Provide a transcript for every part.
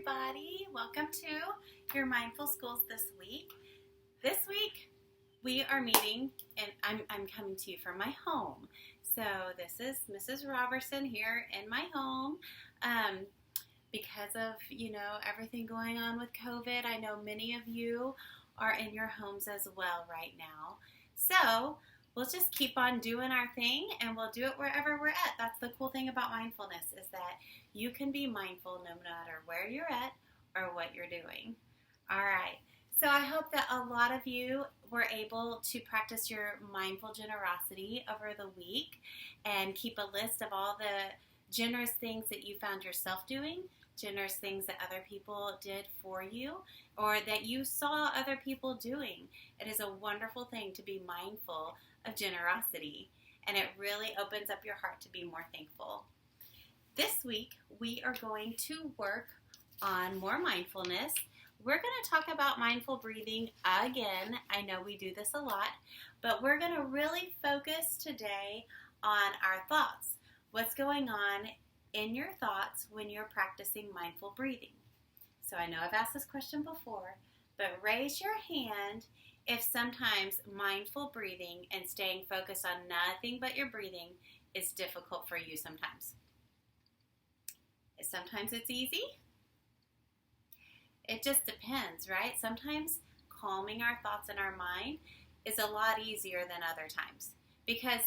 everybody. Welcome to your Mindful Schools this week. This week we are meeting, and I'm coming to you from my home. So this is Mrs. Robertson here in my home. Because of, everything going on with COVID, I know many of you are in your homes as well right now. So we'll just keep on doing our thing, and we'll do it wherever we're at. That's the cool thing about mindfulness, is that you can be mindful no matter where you're at or what you're doing. All right. So I hope that a lot of you were able to practice your mindful generosity over the week and keep a list of all the generous things that you found yourself doing, generous things that other people did for you, or that you saw other people doing. It is a wonderful thing to be mindful of generosity, and it really opens up your heart to be more thankful. This week, we are going to work on more mindfulness. We're going to talk about mindful breathing again. I know we do this a lot, but we're going to really focus today on our thoughts. What's going on in your thoughts when you're practicing mindful breathing? So I know I've asked this question before, but raise your hand if sometimes mindful breathing and staying focused on nothing but your breathing is difficult for you sometimes. Sometimes it's easy. It just depends, right? Sometimes calming our thoughts in our mind is a lot easier than other times, because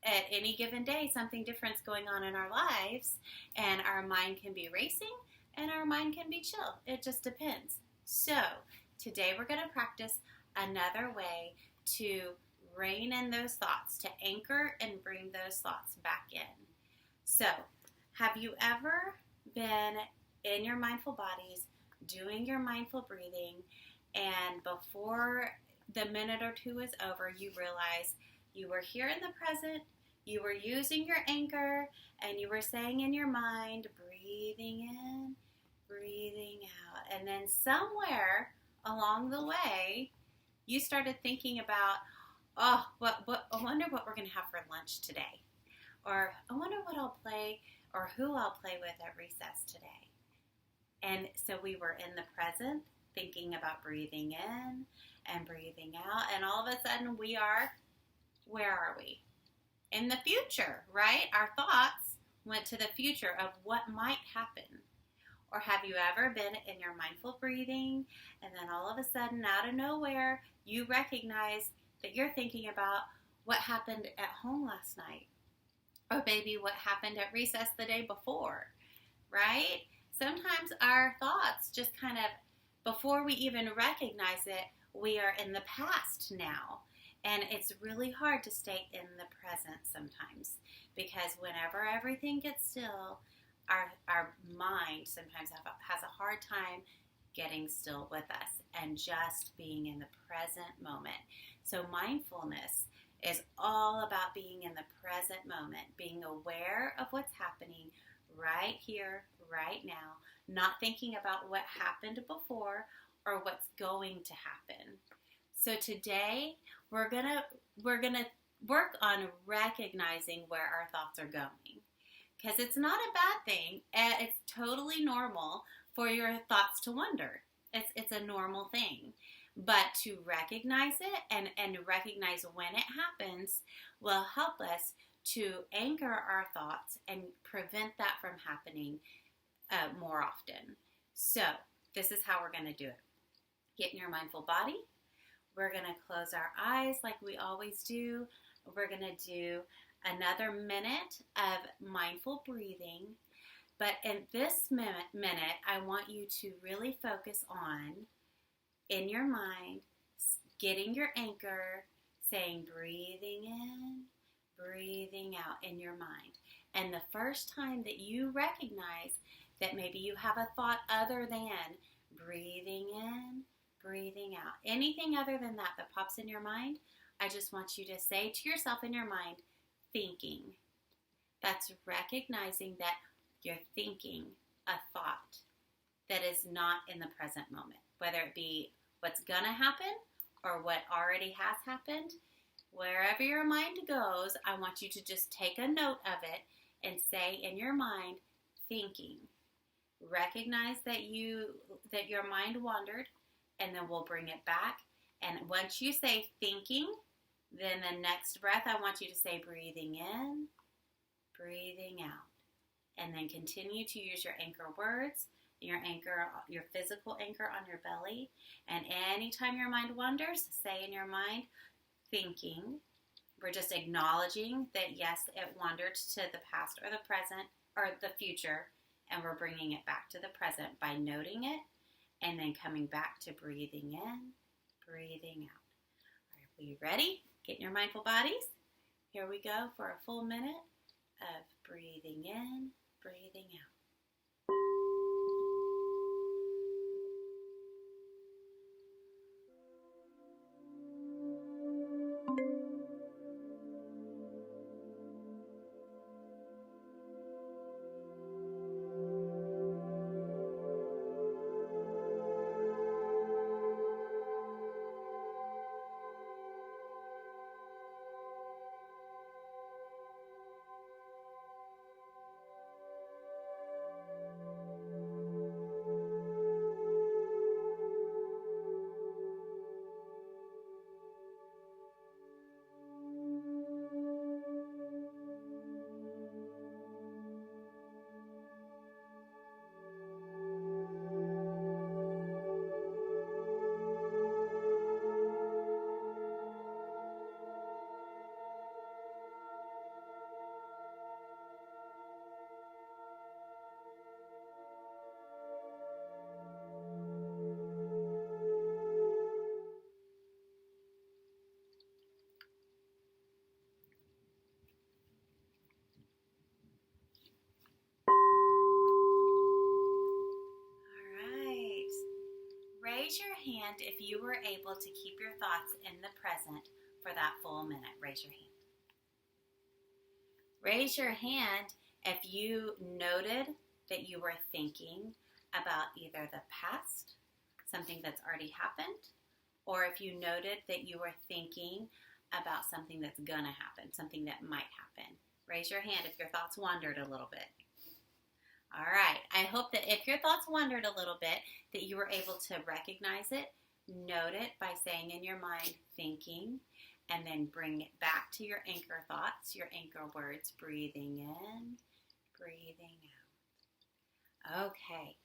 at any given day, something different's going on in our lives, and our mind can be racing and our mind can be chill. It just depends. So today we're going to practice another way to rein in those thoughts, to anchor and bring those thoughts back in. So, have you ever been in your mindful bodies, doing your mindful breathing, and before the minute or two is over, you realize you were here in the present, you were using your anchor, and you were saying in your mind, breathing in, breathing out, and then somewhere along the way, you started thinking about, I wonder what we're going to have for lunch today. Or I wonder what I'll play or who I'll play with at recess today. And so we were in the present thinking about breathing in and breathing out. And all of a sudden where are we? In the future, right? Our thoughts went to the future of what might happen. Or have you ever been in your mindful breathing and then all of a sudden, out of nowhere, you recognize that you're thinking about what happened at home last night, or maybe what happened at recess the day before, right? Sometimes our thoughts just kind of, before we even recognize it, we are in the past now. And it's really hard to stay in the present sometimes, because whenever everything gets still, our mind sometimes has a hard time getting still with us and just being in the present moment. So mindfulness is all about being in the present moment, being aware of what's happening right here, right now, not thinking about what happened before or what's going to happen. So today we're gonna work on recognizing where our thoughts are going. Because it's not a bad thing. It's totally normal for your thoughts to wander. It's a normal thing. But to recognize it and recognize when it happens will help us to anchor our thoughts and prevent that from happening more often. So this is how we're going to do it. Get in your mindful body. We're going to close our eyes like we always do. We're going to do another minute of mindful breathing. But in this minute, I want you to really focus on, in your mind, getting your anchor, saying breathing in, breathing out in your mind. And the first time that you recognize that maybe you have a thought other than breathing in, breathing out, anything other than that pops in your mind, I just want you to say to yourself in your mind, thinking. That's recognizing that you're thinking a thought that is not in the present moment, whether it be what's gonna happen or what already has happened. Wherever your mind goes, I want you to just take a note of it and say in your mind, thinking. Recognize that your mind wandered, and then we'll bring it back. And once you say thinking, then the next breath I want you to say breathing in, breathing out. And then continue to use your anchor words, your physical anchor on your belly. And anytime your mind wanders, say in your mind, thinking. We're just acknowledging that yes, it wandered to the past or the present or the future, and we're bringing it back to the present by noting it and then coming back to breathing in, breathing out. Are we ready? Get in your mindful bodies. Here we go for a full minute of breathing in, breathing out. Raise your hand if you were able to keep your thoughts in the present for that full minute. Raise your hand. Raise your hand if you noted that you were thinking about either the past, something that's already happened, or if you noted that you were thinking about something that's gonna happen, something that might happen. Raise your hand if your thoughts wandered a little bit. All right, I hope that if your thoughts wandered a little bit, that you were able to recognize it, note it by saying in your mind, thinking, and then bring it back to your anchor thoughts, your anchor words, breathing in, breathing out. Okay,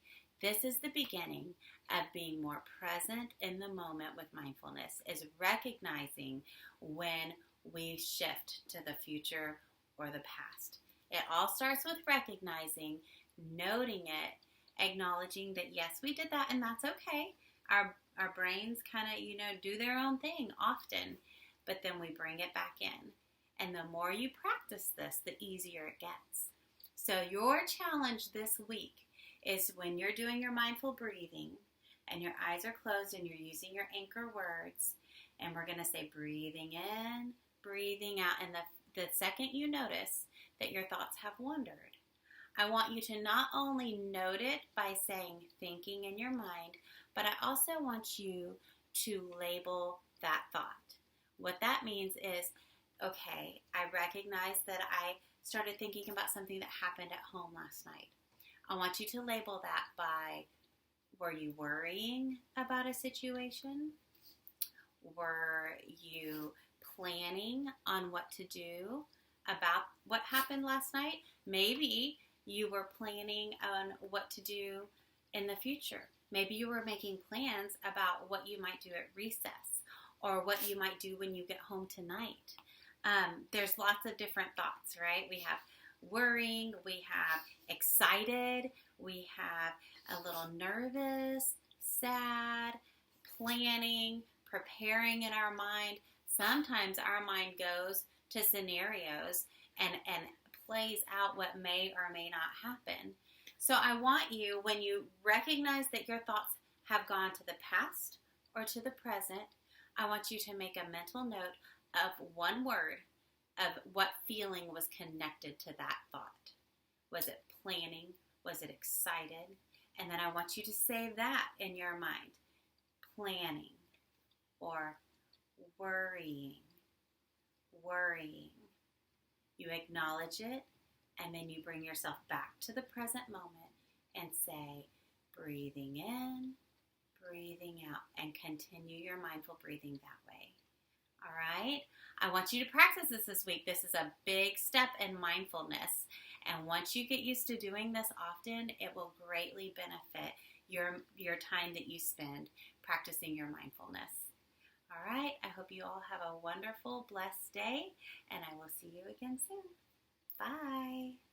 this is the beginning of being more present in the moment with mindfulness, is recognizing when we shift to the future or the past. It all starts with recognizing, noting it, acknowledging that yes, we did that and that's okay. Our brains kind of, do their own thing often, but then we bring it back in. And the more you practice this, the easier it gets. So your challenge this week is when you're doing your mindful breathing and your eyes are closed and you're using your anchor words, and we're going to say breathing in, breathing out, and the second you notice that your thoughts have wandered, I want you to not only note it by saying thinking in your mind, but I also want you to label that thought. What that means is, okay, I recognize that I started thinking about something that happened at home last night. I want you to label that by, were you worrying about a situation? Were you planning on what to do about what happened last night? Maybe you were planning on what to do in the future. Maybe you were making plans about what you might do at recess or what you might do when you get home tonight. There's lots of different thoughts, right? We have worrying, we have excited, we have a little nervous, sad, planning, preparing in our mind. Sometimes our mind goes to scenarios and plays out what may or may not happen. So I want you, when you recognize that your thoughts have gone to the past or to the present, I want you to make a mental note of one word of what feeling was connected to that thought. Was it planning? Was it excited? And then I want you to say that in your mind. Planning or worrying. You acknowledge it, and then you bring yourself back to the present moment, and say, breathing in, breathing out, and continue your mindful breathing that way. All right? I want you to practice this week. This is a big step in mindfulness. And once you get used to doing this often, it will greatly benefit your time that you spend practicing your mindfulness. All right? I hope you all have a wonderful, blessed day, and I will see you again soon. Bye.